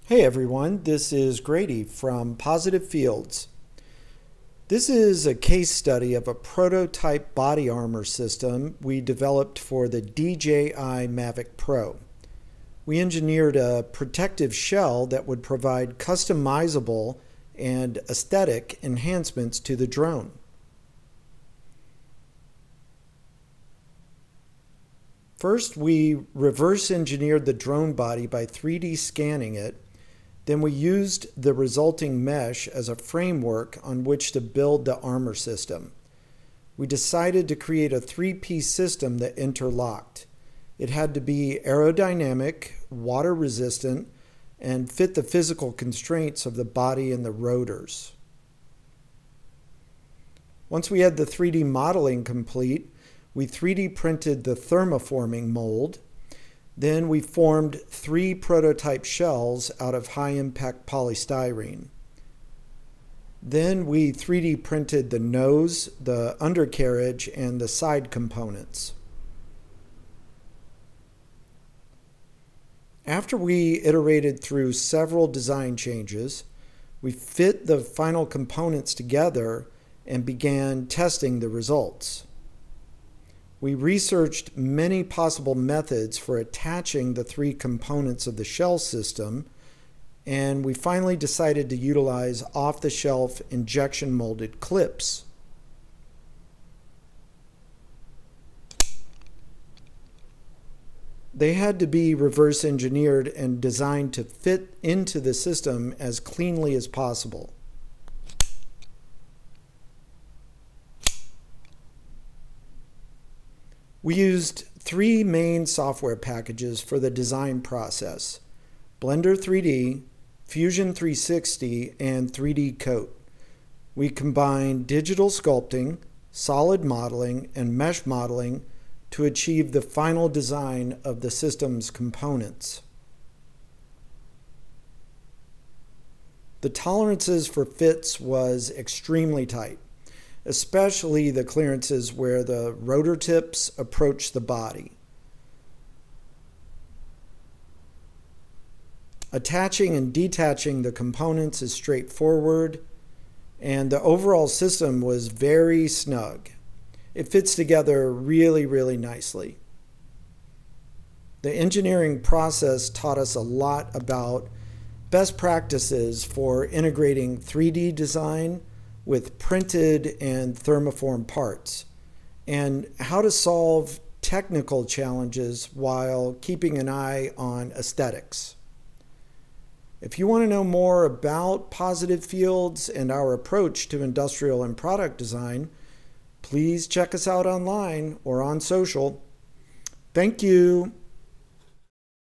Hey everyone, this is Grady from Positive Fields. This is a case study of a prototype body armor system we developed for the DJI Mavic Pro. We engineered a protective shell that would provide customizable and aesthetic enhancements to the drone. First, we reverse engineered the drone body by 3D scanning it. Then we used the resulting mesh as a framework on which to build the armor system. We decided to create a three-piece system that interlocked. It had to be aerodynamic, water resistant, and fit the physical constraints of the body and the rotors. Once we had the 3D modeling complete, we 3D printed the thermoforming mold. Then we formed 3 prototype shells out of high-impact polystyrene. Then we 3D printed the nose, the undercarriage, and the side components. After we iterated through several design changes, we fit the final components together and began testing the results. We researched many possible methods for attaching the 3 components of the shell system, and we finally decided to utilize off-the-shelf injection molded clips. They had to be reverse engineered and designed to fit into the system as cleanly as possible. We used 3 main software packages for the design process: Blender 3D, Fusion 360, and 3D Coat. We combined digital sculpting, solid modeling, and mesh modeling to achieve the final design of the system's components. The tolerances for fits was extremely tight, especially the clearances where the rotor tips approach the body. Attaching and detaching the components is straightforward, and the overall system was very snug. It fits together really nicely. The engineering process taught us a lot about best practices for integrating 3D design with printed and thermoform parts, and how to solve technical challenges while keeping an eye on aesthetics. If you want to know more about Positive Fields and our approach to industrial and product design, please check us out online or on social. Thank you.